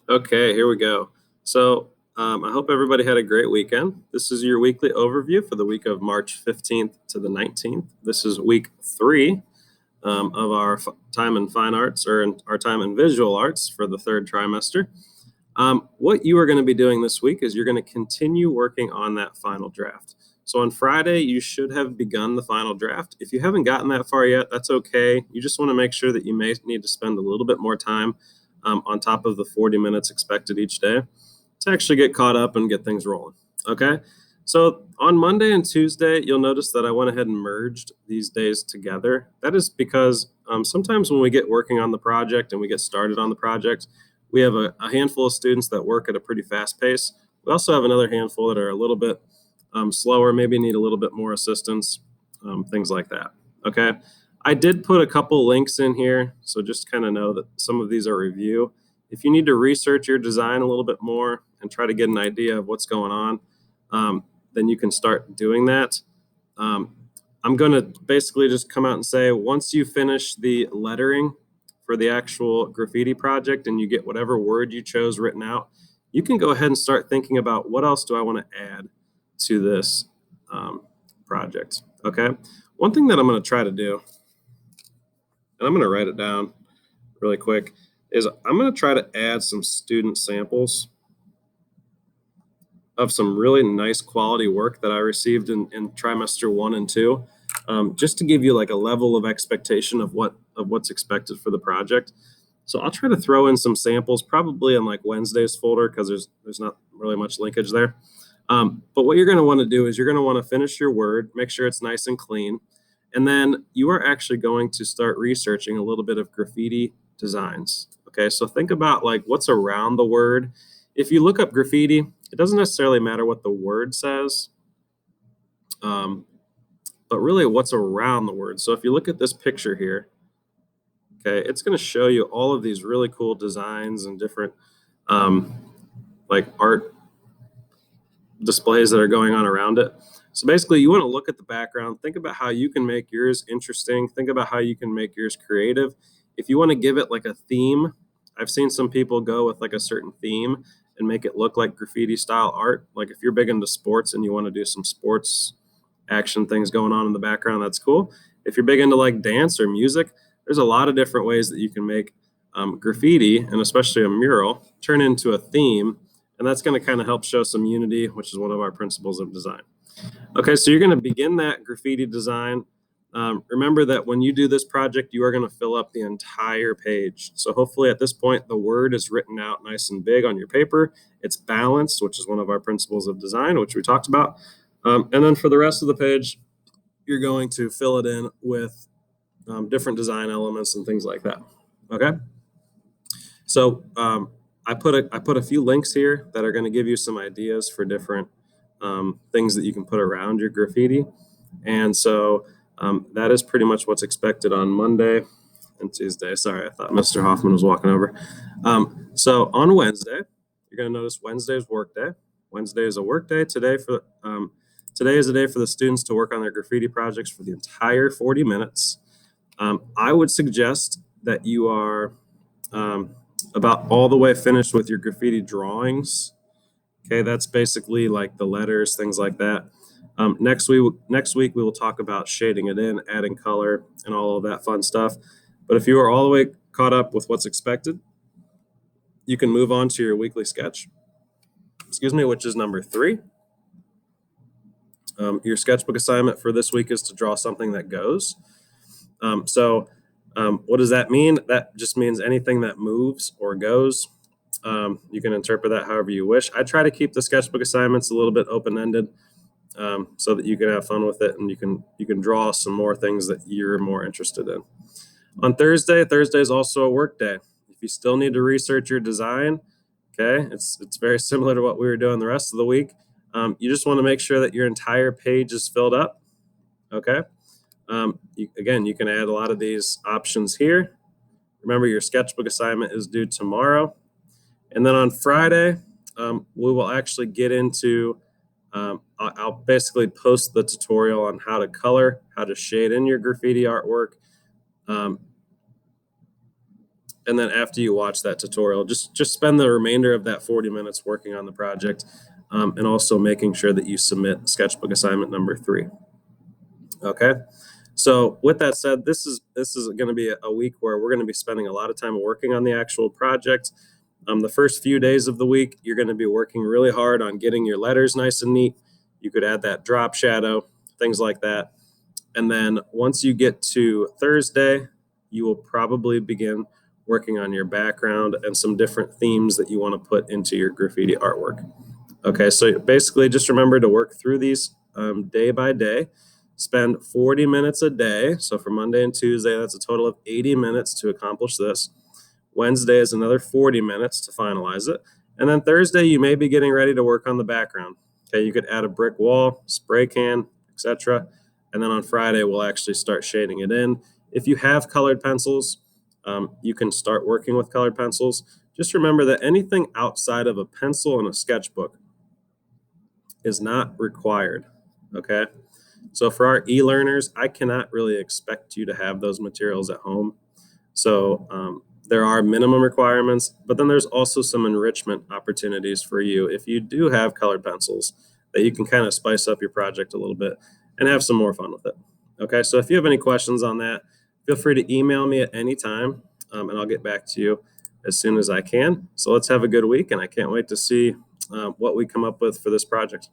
Okay, here we go. I hope everybody had a great weekend. This is your weekly overview for the week of March 15th to the 19th. This is week 3 of our time in fine arts or our time in visual arts for the third trimester. What you are going to be doing this week is you're going to continue working on that final draft. So on Friday, you should have begun the final draft. If you haven't gotten that far yet, that's okay. You just want to make sure that you may need to spend a little bit more time on top of the 40 minutes expected each day to actually get caught up and get things rolling. Okay. So on Monday and Tuesday, you'll notice that I went ahead and merged these days together. That is because sometimes when we get working on the project and we get started on the project, we have a handful of students that work at a pretty fast pace. We also have another handful that are a little bit slower, maybe need a little bit more assistance, things like that. Okay. I did put a couple links in here, so just kind of know that some of these are review. If you need to research your design a little bit more and try to get an idea of what's going on, then you can start doing that. I'm going to basically just come out and say, once you finish the lettering for the actual graffiti project and you get whatever word you chose written out, you can go ahead and start thinking about what else do I want to add to this project. Okay. One thing that I'm going to try to do, and I'm going to write it down really quick, is I'm going to try to add some student samples of some really nice quality work that I received in trimester 1 and 2, just to give you like a level of expectation of what's expected for the project. So I'll try to throw in some samples probably in like Wednesday's folder because there's not really much linkage there. But what you're going to want to do is you're going to want to finish your word, make sure it's nice and clean, and then you are actually going to start researching a little bit of graffiti designs. Okay, so think about like what's around the word. If you look up graffiti, it doesn't necessarily matter what the word says, but really what's around the word. So if you look at this picture here, okay, it's going to show you all of these really cool designs and different like art displays that are going on around it. So basically, you want to look at the background, think about how you can make yours interesting, think about how you can make yours creative. If you want to give it like a theme, I've seen some people go with like a certain theme and make it look like graffiti style art. Like if you're big into sports and you want to do some sports action things going on in the background, that's cool. If you're big into like dance or music, there's a lot of different ways that you can make graffiti, and especially a mural, turn into a theme. And that's going to kind of help show some unity, which is one of our principles of design. Okay, so you're going to begin that graffiti design. Remember that when you do this project, you are going to fill up the entire page. So hopefully at this point, the word is written out nice and big on your paper. It's balanced, which is one of our principles of design, which we talked about. And then for the rest of the page, you're going to fill it in with different design elements and things like that. Okay. So I put a few links here that are going to give you some ideas for different things that you can put around your graffiti. And so that is pretty much what's expected on Monday and Tuesday. Sorry, I thought Mr. Hoffman was walking over. So on Wednesday, you're going to notice Wednesday is work day. Wednesday is a work day. Today is a day for the students to work on their graffiti projects for the entire 40 minutes. I would suggest that you are about all the way finished with your graffiti drawings. Okay, that's basically like the letters, things like that. Next week we will talk about shading it in, adding color, and all of that fun stuff. But if you are all the way caught up with what's expected, you can move on to your weekly sketch. Which is number 3. Your sketchbook assignment for this week is to draw something that goes. What does that mean? That just means anything that moves or goes. You can interpret that however you wish. I try to keep the sketchbook assignments a little bit open-ended so that you can have fun with it and you can draw some more things that you're more interested in. On Thursday is also a work day. If you still need to research your design, okay, it's very similar to what we were doing the rest of the week. You just want to make sure that your entire page is filled up. Okay. You can add a lot of these options here. Remember, your sketchbook assignment is due tomorrow. And then on Friday, we will actually get into, I'll basically post the tutorial on how to color, how to shade in your graffiti artwork. And then after you watch that tutorial, just spend the remainder of that 40 minutes working on the project, and also making sure that you submit sketchbook assignment number 3. Okay. So with that said, this is going to be a week where we're going to be spending a lot of time working on the actual project. The first few days of the week, you're going to be working really hard on getting your letters nice and neat. You could add that drop shadow, things like that. And then once you get to Thursday, you will probably begin working on your background and some different themes that you want to put into your graffiti artwork. Okay, so basically just remember to work through these day by day. Spend 40 minutes a day. So for Monday and Tuesday, that's a total of 80 minutes to accomplish this. Wednesday is another 40 minutes to finalize it. And then Thursday, you may be getting ready to work on the background. Okay, you could add a brick wall, spray can, etc. And then on Friday, we'll actually start shading it in. If you have colored pencils, you can start working with colored pencils. Just remember that anything outside of a pencil and a sketchbook is not required, okay? So for our e-learners, I cannot really expect you to have those materials at home. So there are minimum requirements, but then there's also some enrichment opportunities for you if you do have colored pencils that you can kind of spice up your project a little bit and have some more fun with it. Okay, so if you have any questions on that, feel free to email me at any time, and I'll get back to you as soon as I can. So let's have a good week, and I can't wait to see what we come up with for this project.